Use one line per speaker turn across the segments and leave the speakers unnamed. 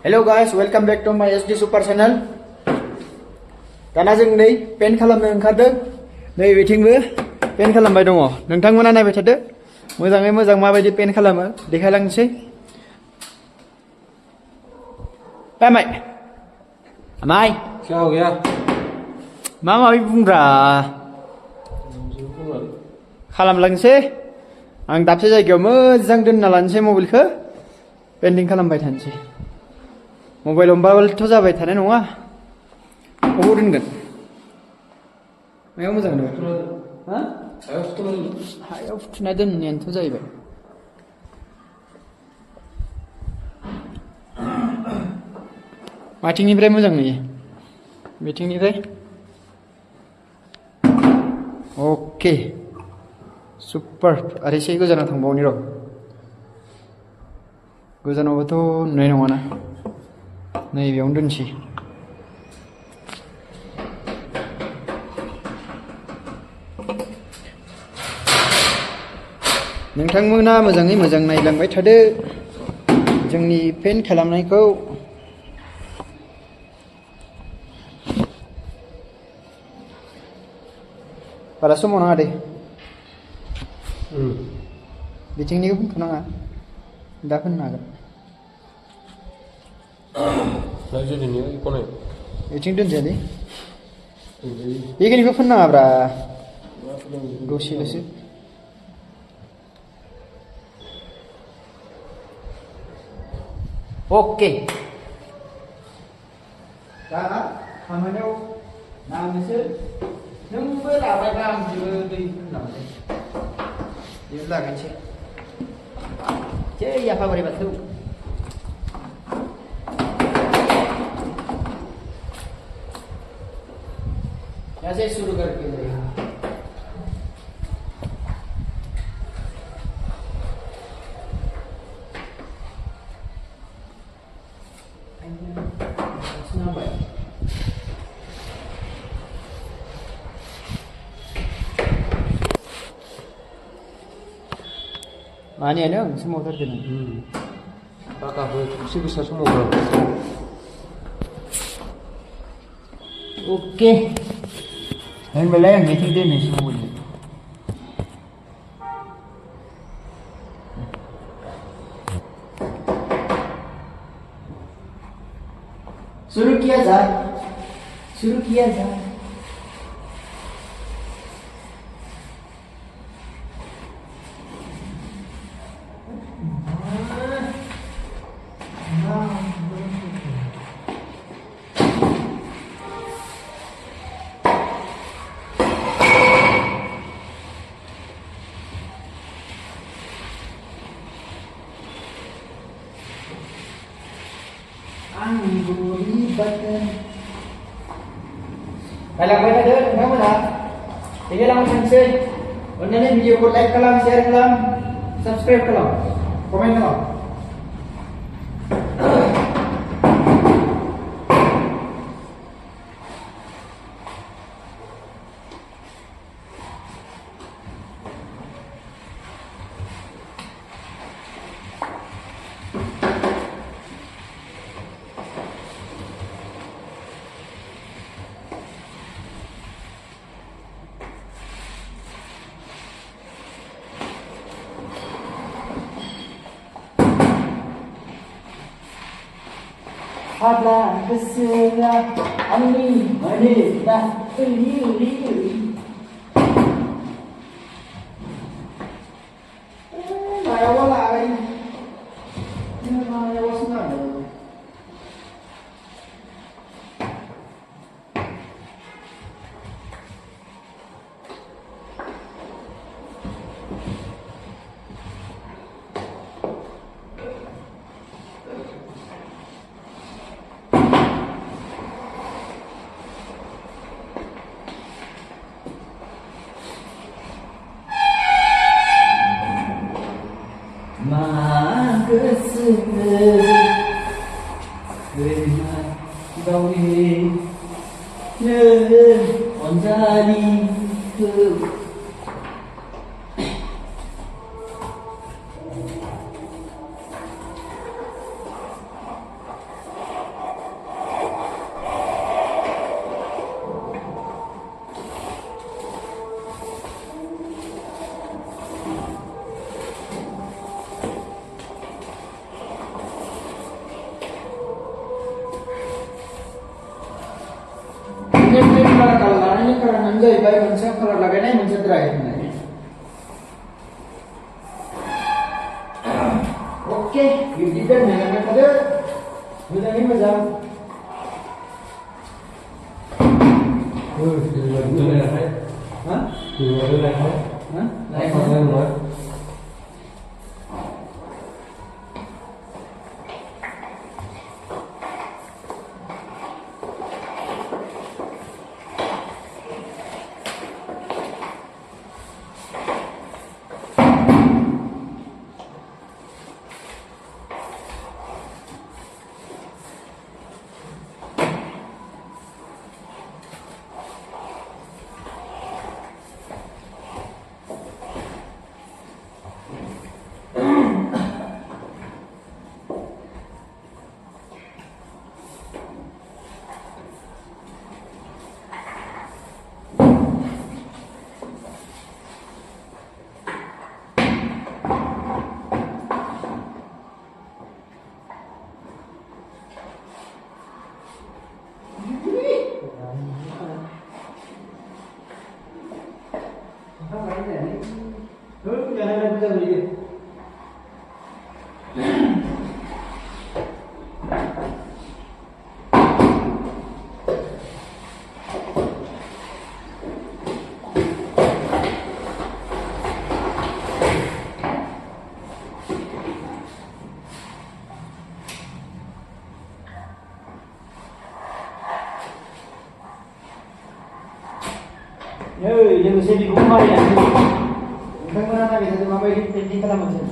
Hello guys welcome back to my SD super channel. दाना जों नै पेन्ट खालामनो ओंखारदों। नै बेथिंबो पेन्ट खालामबाय दङ। नोंथांमोना नायबाय थादो मोजाङै मोजां माबायदि पेन्ट खालामो देखायलांनोसै। आमाय आमाय
Sao kìa?
मा माबि बुंब्रा खालामलांसै। आं दाबसे जायगायाव मोजां दोनना लानोसै मबाइलखौ पेन्टिं खालामबाय थानोसै। मबाइल हमबाबोथ' जाबाय थानाय नङा। अबाव दोनगोन? मायाव मोजां नुयो? हा? हायाव फुथुना दोननायानोथ' जाहैबाय। माथिंनिफ्राय मोजां नुयो? बिथिंनिफ्राय? अके सुपार। आरो एसे गोजानाव थांबावनि र'। गोजानावबोथ' नुनाय नङाना। नैबेयावनो दोनसै। नोंथांमोना मोजाङै मोजां नायलांबाय थादो जोंनि पेन्ट खालामनायखौ। बारा समाव नाङा दे। बिथिंनिखौ बुंथ'नाङा दा फोननो हागोन। बिथिं दोनजायालै बेखिनिखौ फोननाङाब्रा दसेल'सो। अके दा खामानियाव नांनोसै। नोंबो लाबायबा आंबो दै फोनलांसै। बेयाव लागायनोसै। जै आफा बोराइ बाथौ। ऐसे शुरू करके मानियानो आं सोमावथारदों।
Kakakku sih bisa semua bro.
Okay होनबालाय आं बिथिं दोननोसै मबाइलखौ। शुरू किया जाए, शुरू किया जाए। Dalam baca dia, kamu dah. Tinggal langsung saja. Online video ko like kalam, share kalam, subscribe kalam, komen kalam. Habla kesera, ami menita, uli. Maya wala ay, maya was na. जाहैबाय मोनसे कालार लागायनाय मोनसे dry होनाय okay बिब्दि दोननानै थादो मोजाङै मोजां हा लोगोसे बेखौ मारिनानै नोंथांमोना नायबाय थादो माबायदि पेन्टिं खालामो जों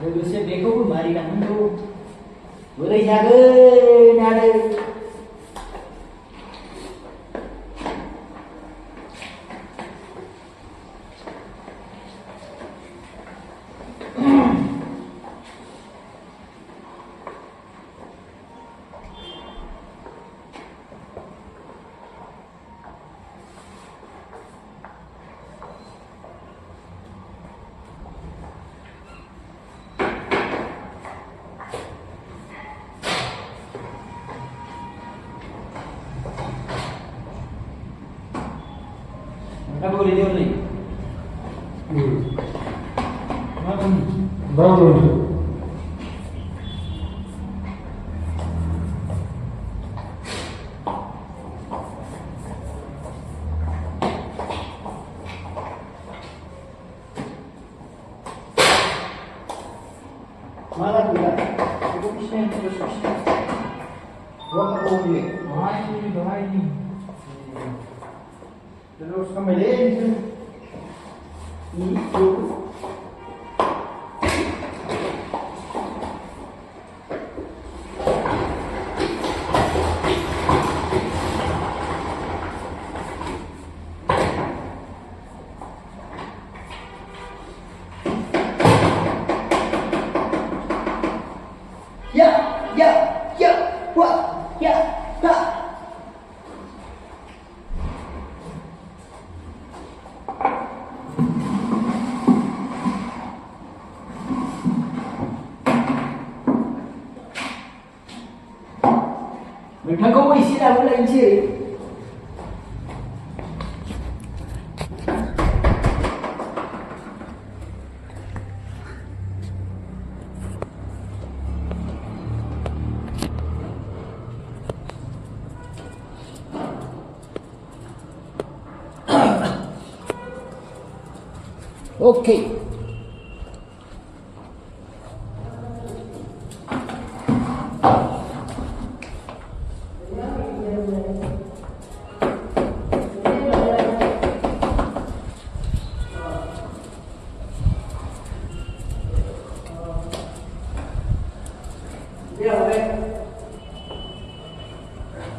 लोगोसे बेखौबो मारिनांगौ बोरै जागोन आरो Kamu boleh dia ni.
Bangun.
Mana pula? Aku pisah terus pisah. Buat apa boleh? Bahaya ni. Terus kembali itu. Ya, buat, ya, tak. Nggak mau isi dah bulan je. Okay.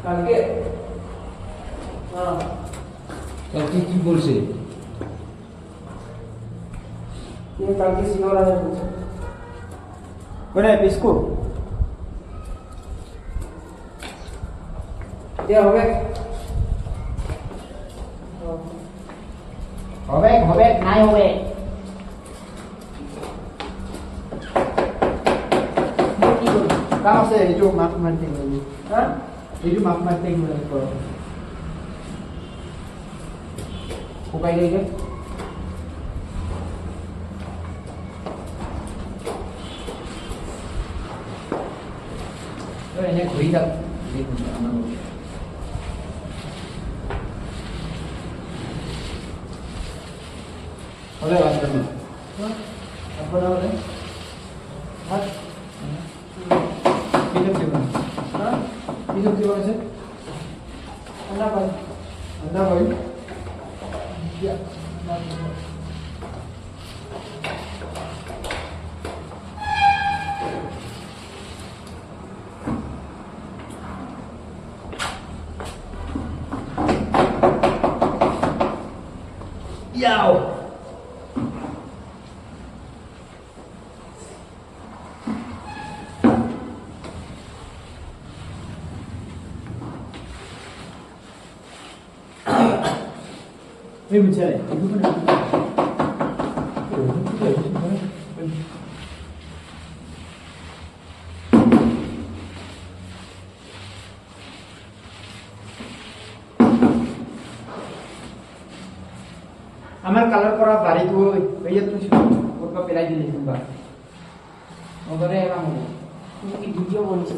Kaget.
Kaki kibul sih.
Ini kaki sinora है कुछ कौन है इसको क्या हो गया नहीं हो गए Kamu saya itu maaf penting lagi. Hah? Itu maaf penting lagi kok. Bukai lagi. Ini kuidak. Ini kuidak. Oleh apa ni? Apa namanya? Hah? Hidup di mana? Hah? Hidup di mana sih? Anda apa? Anda apa ini? Ya. Yow! Ini mencari, itu mana? আমার colour করা বাড়ি তো এই তো ওর পা পেলাই দিলি তোমরা ওরে এরাম তুমি কি ভিডিও বলছো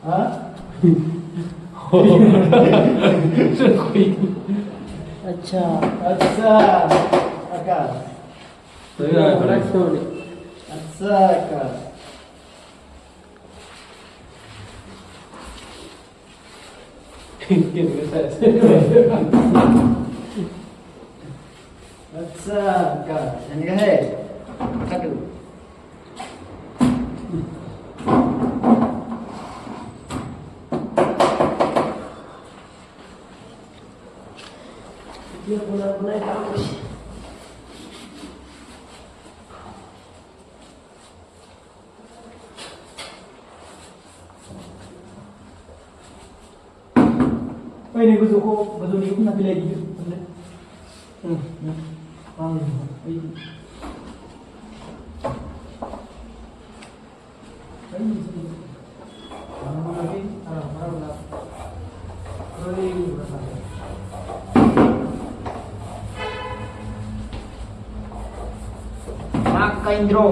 হ্যাঁ अच्छा अच्छा आकाश
तो यार
अच्छा आकाश अच्छा आकाश यानी क्या है काटू dia benar-benar bagus. Oh ini gue suka, betul ni gue nak pilih lagi, betul? Ini. Maka Indro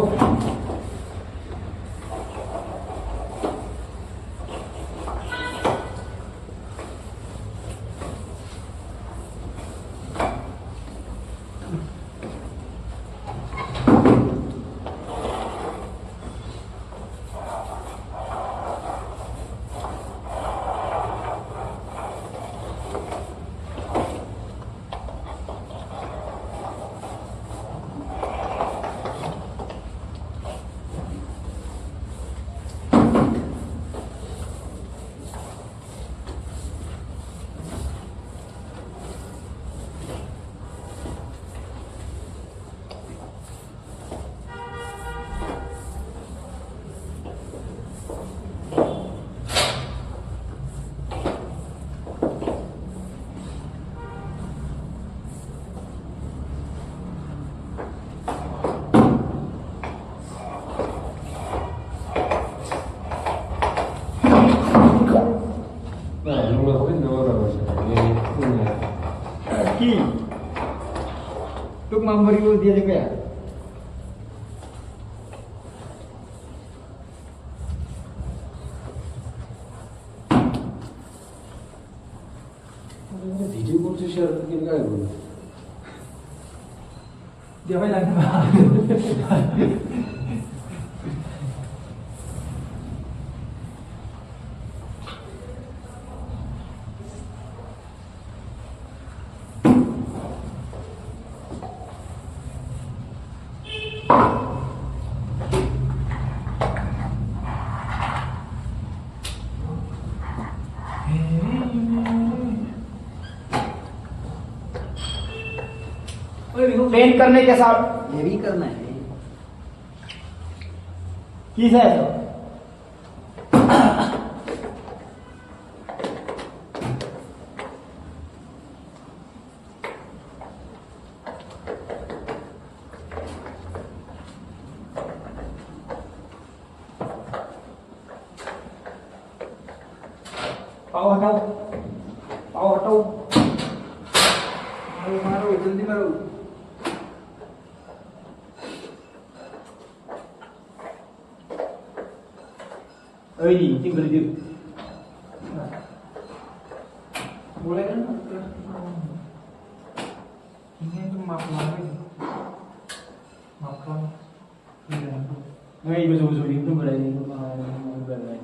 Untuk memberi dia juga ya.
Video call से शेयर करके क्या बोला
Dia main lagi. पेंट करने के साथ ये भी करना है किस है तो पाव हटाओ मारो मारो जल्दी मारो tinggal dia boleh kan ini tuh maaf नहीं betul-betul itu berani itu berani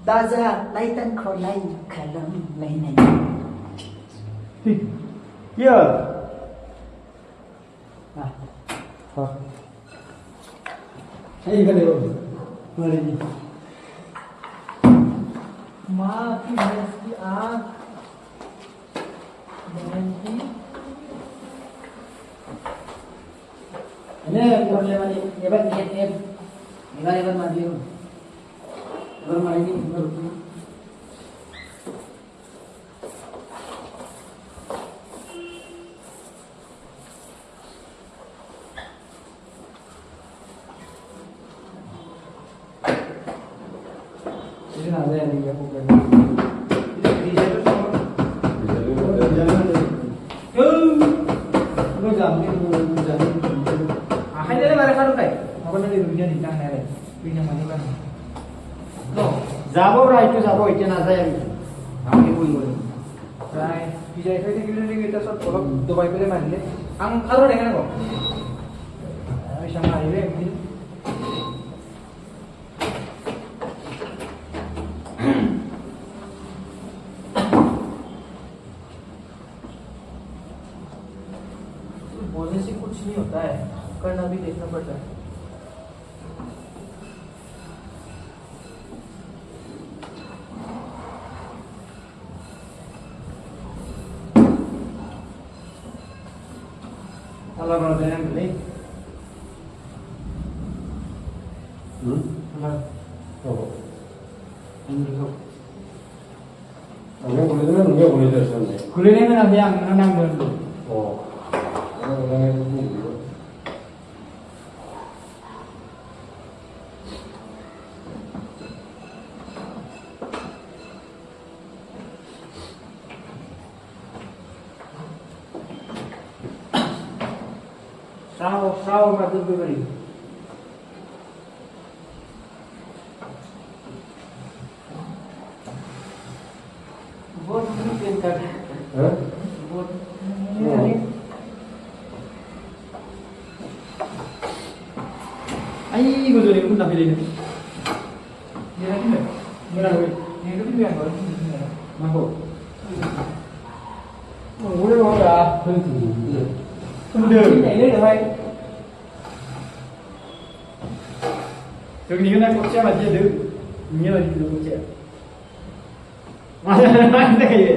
Daza laitan kolai kalam lainai.
Ya. Nah. Ha. Ini kan dia. Mari ni. Mati mesti nanti. Ini problem ni. Hebat ni. Hebat maju. Baru main ini baru. Ini ada yang dia bukan. Ini itu sama. Jangan. Lo jangan. Akhirnya mereka kan kayak. Apa nanti dunia di tangan mereka. Punya mana kan. যাবো রাইটু যাবো এটা না যায় আমি কইব প্রায় বিজয় হইতে গেলে এটা সব অলপ দবাই পেলে মারিলে আং আরো দেখেন গো আমি সামনে আইবে একদিন बोलने से कुछ नहीं होता है करना भी देखना पड़ता है Allah kalau dengan beli. Allah.
Oh.
Ini kau.
Enggak boleh dengan enggak boleh terus.
Kuliah mana yang menang dulu.
Oh. Orang yang ini.
Saw mati beri. Buat mungkin kan? Buat ini. Ai gozori pun tak pilih ni. Dia lagi ni. Murah ni. Ni tu dia yang baru. Mampu. Boleh orang. Udah. Ini dah baik. Jadi ni nak kerja macam tu, ni lagi tu kerja. Mana kaya?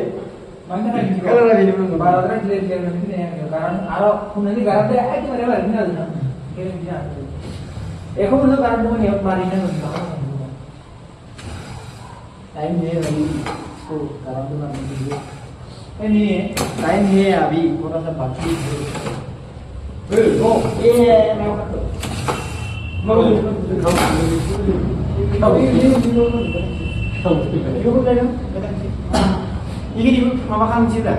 Mana lagi? Kalau lagi ni belum. Baru orang clear nanti ni. Karena aro pun nanti garam dia, aje mana baru ni ada. Kira ni ada. Eko pun tu garam tu ni mari ni nanti. Time ni lagi. So garam tu nanti. Ini time ni अभी थोड़ा सा बाकी है. Oh, ये मैं बताता हूँ. Mau ini di mama kamu sih dah.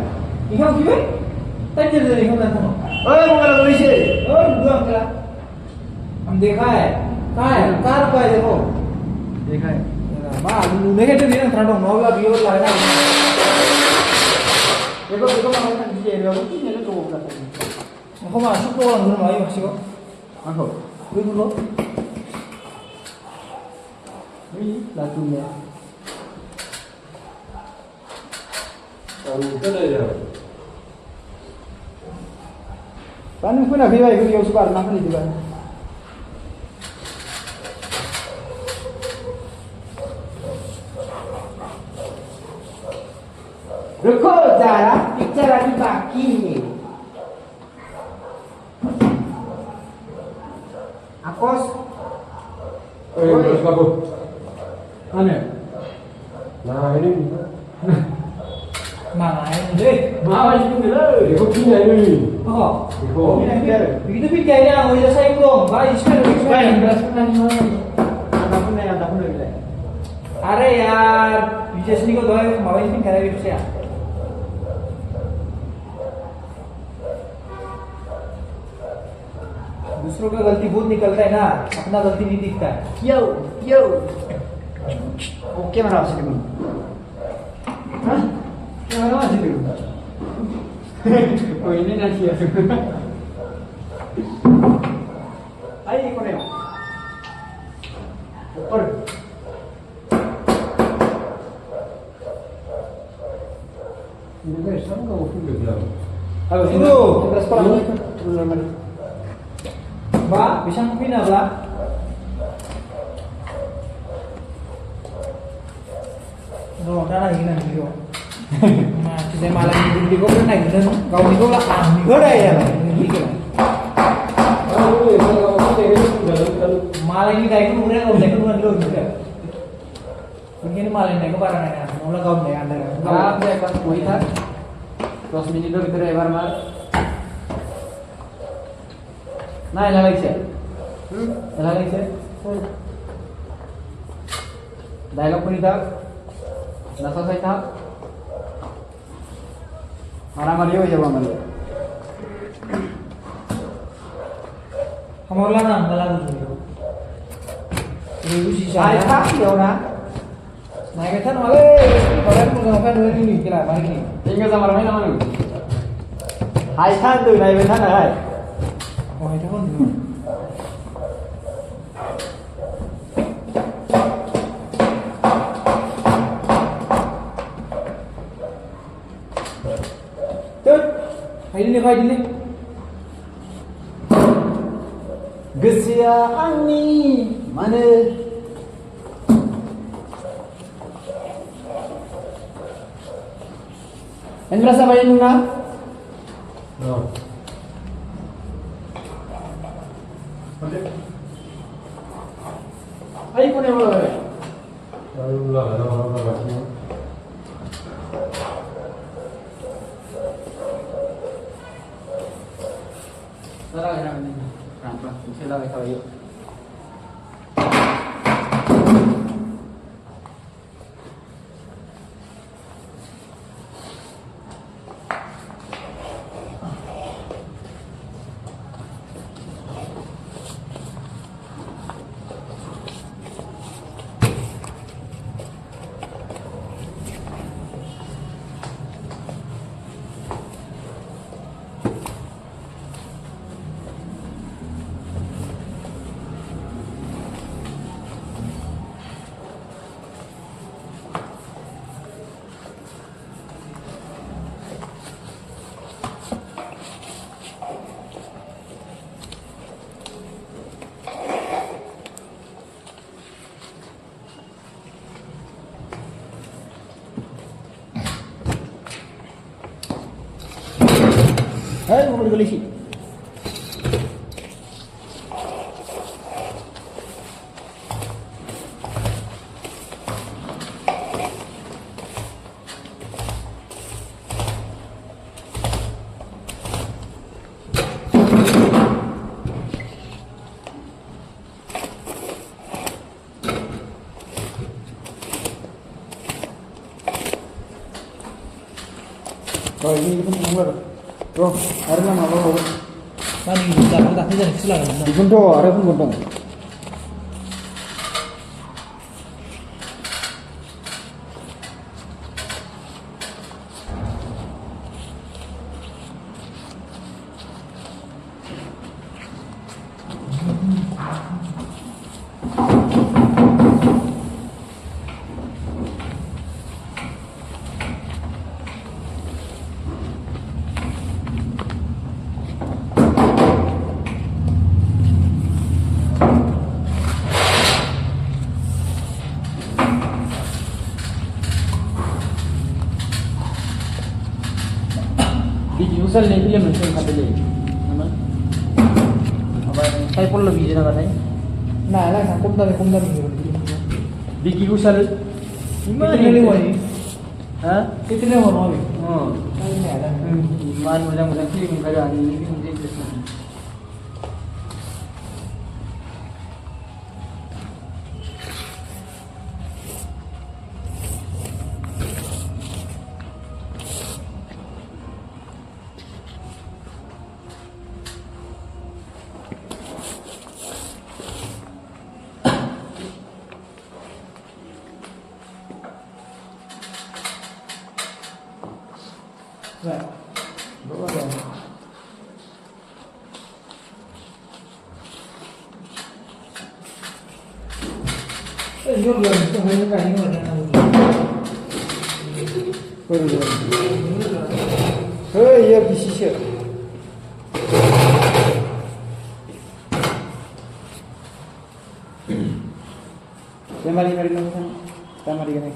Ikan kiwe? Tadi jadi ikan apa? Oh, mau kalau boleh sih. Oh, dua enggak. हम देखा है. कहाँ है? कार का है देखो. देखा है. माँ, देखा तो नहीं ना थोड़ा नौ लाख ये वाला है ना. देखो देखो मामा kan dia dia itu ni tu bukan. Aku masuk tu orang dulu ayo masuk. Aku. Dulu. Ini lagunya.
Kita dah ya.
Paano ko na biwa yung super na kanito ba? रुको जरा पिक्चर अभी बाकी है Akos
Terus kabut.
Aneh
Nah ini.
Mana yang deh?
Bawa itu dulu. Ikut pindah ini.
Oh,
Ikut.
begitu pinjanya, mau saya dong, baik sekali,
Beras pun ada. Ada pun ada.
अरे यार विजयश्री को दो mobile में करा भी से दूसरों का गलती बहुत निकलता है ना अपना गलती नहीं दिखता है
Yo, yo. Oke mana masih dulu?
Hah? Yang mana masih dulu? Oh ini nasi ya.
Ayo ikut ya.
ऊपर. Ini kan sama kamu pun bilang.
Habis itu
Transport apa?
Mbak bisa pindah lah no udah lagi nanti yo nah kita malam ini kok pernah gitu kau itu lah gak ada ya gitu
Oh, ini kalau kamu tengok
malah ini kayak itu udah kalau saya dulu gitu begini malah ini kok barang ini mulai kau deh anda
आप जब बस वही था 10 minute के भीतर एक बार मार
nah ini lagi sih ini lagi sih dialog pun itu nasa saya tak
मारामारी हो जाएगा हमारे
हमारे लाना अंगला कुछ ini sisa
Ay, casi ahora.
naik ke sana wale kalian mau ngapain dulu ini kira mari ini
Tinggal sama ramai nama lu. Hai san tuh, naik benar hai.
oh itu kan dulu tuh kayak ini
Gesia ani mana? Yang berasa banyak Nuna?
No.
Ayo kau yang mana?
Lalu lah, ada orang lagi.
Sarang yang ini. Rampas, sila kayak kayu.
Hai, mau beli sih.
Oh ini pun nomor. Oh, hari mana lo?
Kan ini dapat tak jadi silakan.
Gunto, hari pun gunto. Usal ni film macam kata dia. Nama? Apa? Saya pun lebih jenak katanya.
Nah, lah aku dah ni.
Bigi Usal.
Kiतने ले हुआ ये?
Hah?
कितने हो रहा है?
Iman mudah-mudahan film keadaan ini mungkin terus.
Right. Bawa dah. Jom lah, kita main kan ini ada. Hei, ya bisi sih. Mari dulu kan, kita mari kan.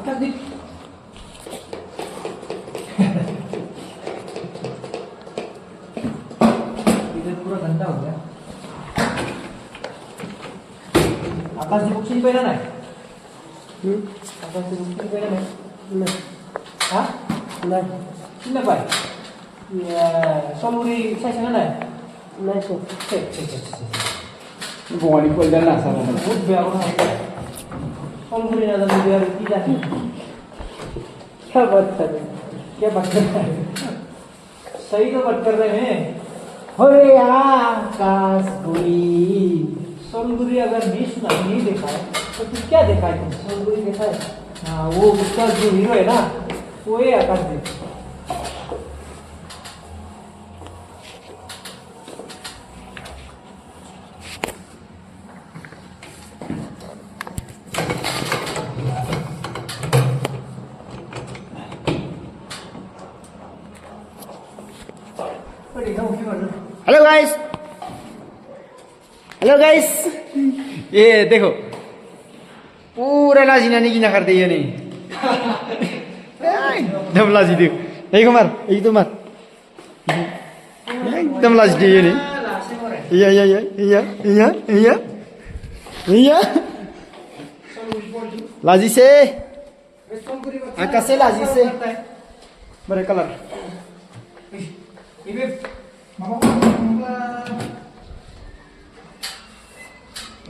Makan dik. Ini पूरा गंदा हो गया. आकाश जी book नहीं पहना है? आकाश जी book नहीं पहना है? नहीं. हाँ? नहीं. नहीं पाए. ये सोलूरी saya sana है? नहीं तो. Cek. Bukan di polda lah sama. Buat biar orang apa? सोलूरी ना तो बिहार की जाती. क्या बात कर रहे हैं? क्या बात कर रहे हैं? सही तो बात कर रहे हैं. अरे आकाश गुरी सोलगुरी अगर नहीं सुना नहीं देखा है तो तू क्या देखा है? सोलगुरी देखा है. हाँ वो उसका जो हीरो है ना वो है आकाश जी.
हेलो गाइस ये देखो पूरा लाजी नानी की ना करते ये नहीं एकदम लाजी देखो एक मार एक तो मार एकदम लाजी दे ये नहीं या लाजी से आकाश से लाजी से बड़े कलर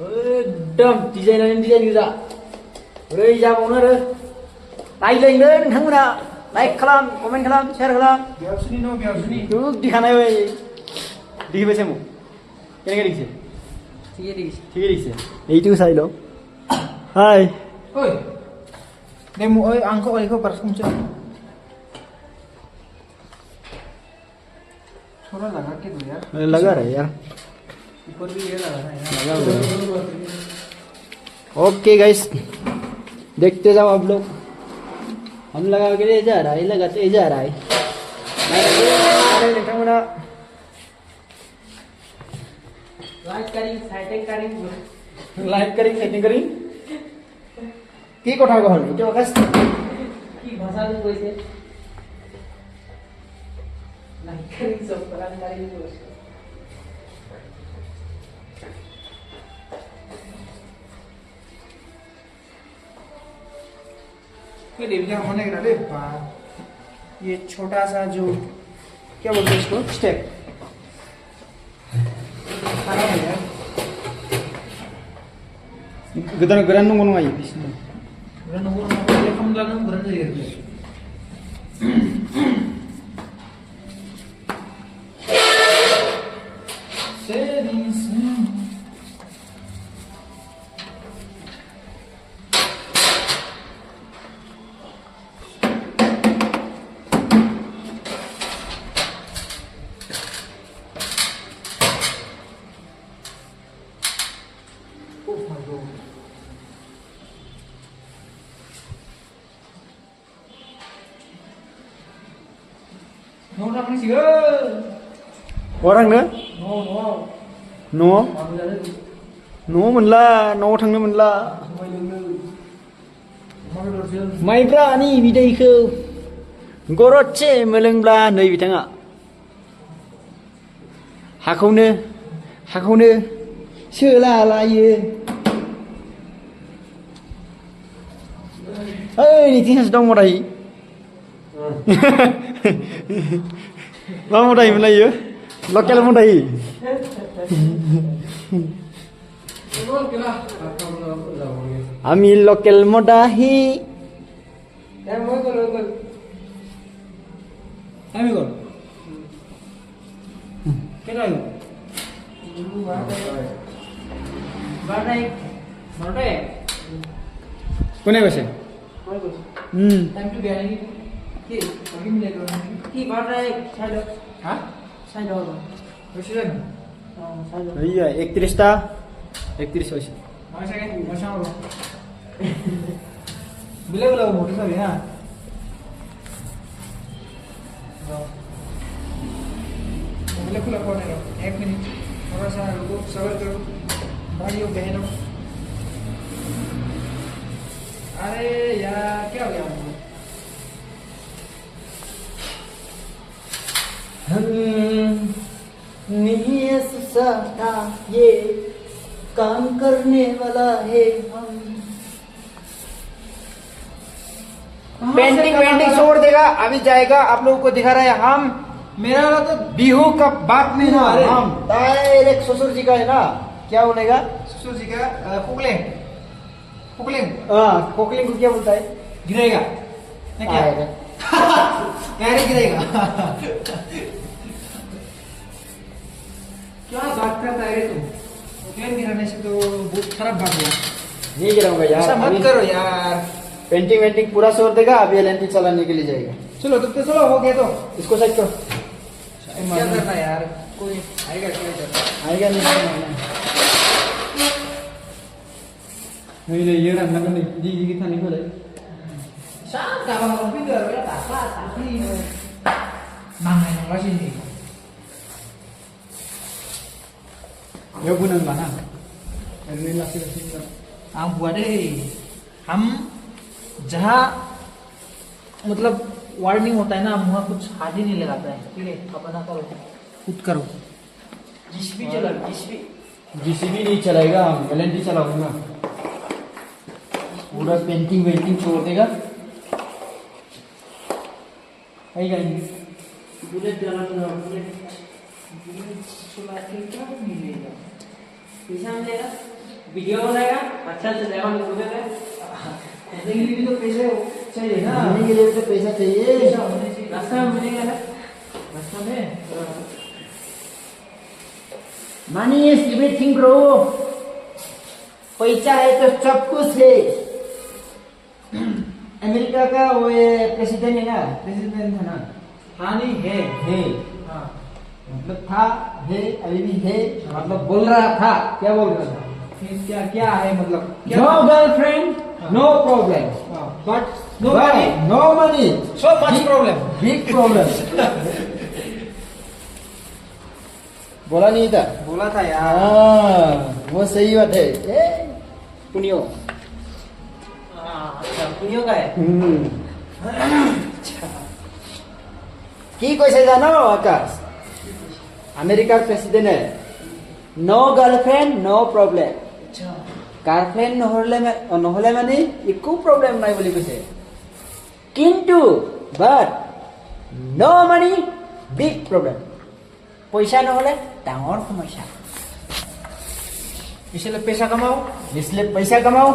एकदम डिजाइन गोजा ओरै जाबावनो आरो नायलायनो नोंथांमोना लाइक खालाम कमेन्ट खालाम शेयार खालाम दुख दिखानाय बै देखिबाय सामु केनेके देखिছে ঠিকই দেখছে এইটুকু চাই লও হাই ओइ देमु ओइ आंखौ ओइखौ पारसुमसो थोड़ा लगा के दो यार लगा रहा है यार ऊपर भी ये लगा है लगा हुआ है. ओके गाइस देखते जाओ आप लोग हम लगा के ले जा रहा है लगाते जा रहा है लाइक करिंग सेटिंग करिंग की কথা कहल এটো আকাশ কি ভাষা দি কইছে লাইক করিং সব করান করিং কইছে होने के नाले ये छोटा सा जो क्या बोलते हैं इसको step geran nunggu nunggu aja bis geran nunggu dia kamu geran nunggu geran aja orangnya no मोनला न'आव थांनो मोनला माइब्रानि बिदैखौ गरदसे मोलोंब्ला नै बिथाङा हाखौनो सोला लायो Ini tinggal sedang murai. Mau murai mana ya? Lokal murai. Ami lokal mudahi.
Kami kau. Kena lu. Barai. Barai.
Kone bese?
Time to be ani. Ki, bagi milih tu. Ki barai. Saya. Hah? Saya dah. Presiden. Saya.
Iya, 31 ta. 31 bese.
Masa kan? Masa apa? Bila motor sabi ha. Bila खुला कौन है? 1 minute. थोड़ा सा रुको, सबर करो. भाइयों बहनों. अरे यार क्या हो गया हमको?
नहीं सकता ये काम करने वाला है हम. पेंटिंग वेंटिंग छोड़ देगा, अभी जाएगा. आप लोगों को दिखा रहा है हम.
मेरा वाला तो
बिहू का बात नहीं ना.
अरे.
हम डायरेक्ट ससुर जी का है ना. क्या बोलेगा?
ससुर जी का कुकलेंग. कुकलेंग.
हाँ, कोकलिंग को क्या बोलता है?
गिरेगा. क्या?
आएगा.
कैरे गिरेगा. क्या बात करता है रे तुम? प्लेन गिराने से तो बहुत खराब बात हुआ.
नहीं गिराऊंगा यार.
ऐसा मत
अभी
करो यार.
पेंटिंग वेंटिंग पूरा छोड़ देगा, अभी एलएनटी चलाने के लिए जाएगा.
चलो तो चलो हो गया तो.
इसको साइड करो.
क्या करना है यार? कोई आएगा क्या इधर?
आएगा नहीं. नहीं ये रहा ना नहीं जी जी कितना निकल है.
Saan ka bang computer? Wala ta, tapi nangay ng kasi ni.
ये बुनन बना अरे लासी लासी
हम बुआरे हम जहाँ मतलब वार्निंग होता है ना, हम वहाँ कुछ हाथ ही नहीं लगाता है. ठीक है, अपना करो, खुद करो. जिसपी चला
जीसीबी नहीं चलाएगा, हम एलएनटी चलाऊंगा. पूरा पेंटिंग वेंटिंग छोड़ देगा. आएगा
बुलेट डालना बुलेट चला के क्या मिलेगा? पैसा मिलेगा, वीडियो बनाएगा, अच्छा चलेगा. ऐसे के लिए भी तो पैसे चाहिए ना.
खाने के लिए तो पैसा चाहिए.
पैसा होने चाहिए. रास्ता में मिलेगा ना, रास्ता में.
Money is everything bro. पैसा है तो सब कुछ है. अमेरिका का वो प्रेसिडेंट है ना, प्रेसिडेंट था ना.
हाँ नहीं है. हाँ
मतलब था, है, अभी भी है.
मतलब बोल रहा था.
क्या बोल रहा था?
फिर क्या क्या है मतलब?
No girlfriend, no problem.
But no
But
money.
no money.
So much problem.
Big problem. बोला नहीं था.
बोला था यार.
हाँ, वो सही बात है. पुनियो.
अच्छा पुनियो का है.
কি কৈছে জানো আকাশ? আমেরিকার president no girlfriend no problem.
अच्छा
গার্লফ্রেন্ড নহলে মানে একো প্ৰবলেম নাই বুলি কৈছে. কিন্তু but no money big problem. পইচা নহলে ডাঙৰ সমস্যা.
इसलिए पैसा कमाओ.
इसलिए पैसा कमाओ,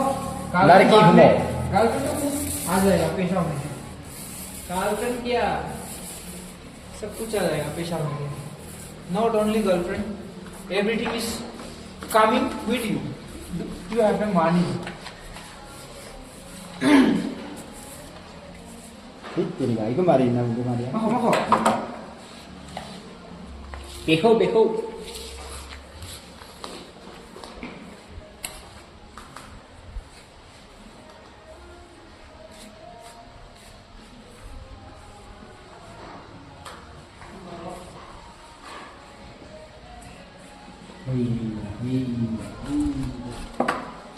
लड़की घूमो.
गर्लफ्रेंड तो आ जाएगा पैसा होने से. गर्लफ्रेंड क्या, सब कुछ आ जाएगा पैसा होने से. Not only girlfriend, everything is coming with you. You have the money.
तेरी गाय को मारी ना, मुझे मारी.
मखो मखो.
बेखौ बेखौ.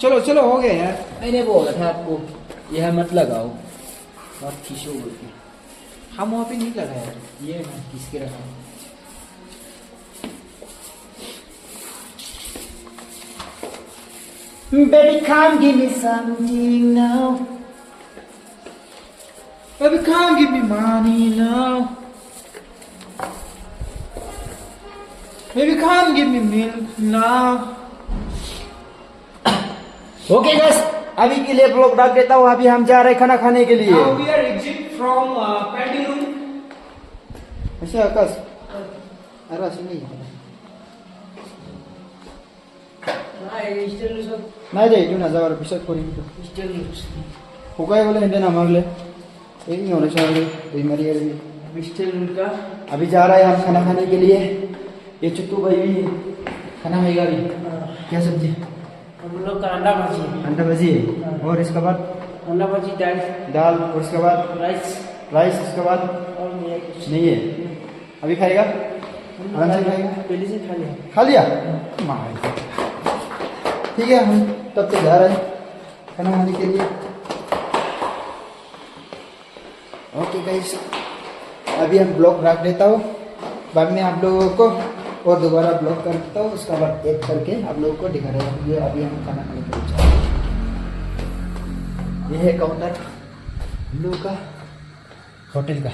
चलो चलो हो गया यार.
मैंने बोला था आपको यह मत लगाओ और खींचो बोल के.
हम वहाँ पे नहीं लगाया.
ये मैं खींच के रखा. Baby come give me something now.
Baby, come give me money now. Baby, come give me milk now.
Okay gas, अभी के लिए ब्लॉग डाल देता हूँ। अभी हम जा रहे हैं खाना खाने के लिए।
Now we are exit from painting room.
ऐसे आकाश अरे sini नहीं दे जो ना जाओ पिसत कोरी तो हुकाई बोले हिंदे ना मांग ले एक नहीं होने चाहिए तो मरी है अभी जा रहा है हम खाना खाने के लिए। ये चुट्टू भाई भी खाना खाएगा अभी। क्या सब्जी?
हम लोग का अंडा
भाजी है और इसके बाद
अंडा भाजी
दाल और इसके बाद राइस इसके बाद
और
नहीं है। अभी खाएगा आराम से खाएगा।
पहले से
खा लिया ठीक है। हम तब तक जा रहे हैं खाना खाने के लिए। ओके गाइस, अभी हम ब्लॉग रख देता हूँ। बाद में आप लोगों को और दोबारा ब्लॉग करता हूँ, उसका बाद एड करके आप लोगों को दिखा रहा हूँ। ये अभी हम खाना खाने के लिए जा रहे हैं। ये है काउंटर हम लोगों का होटल का।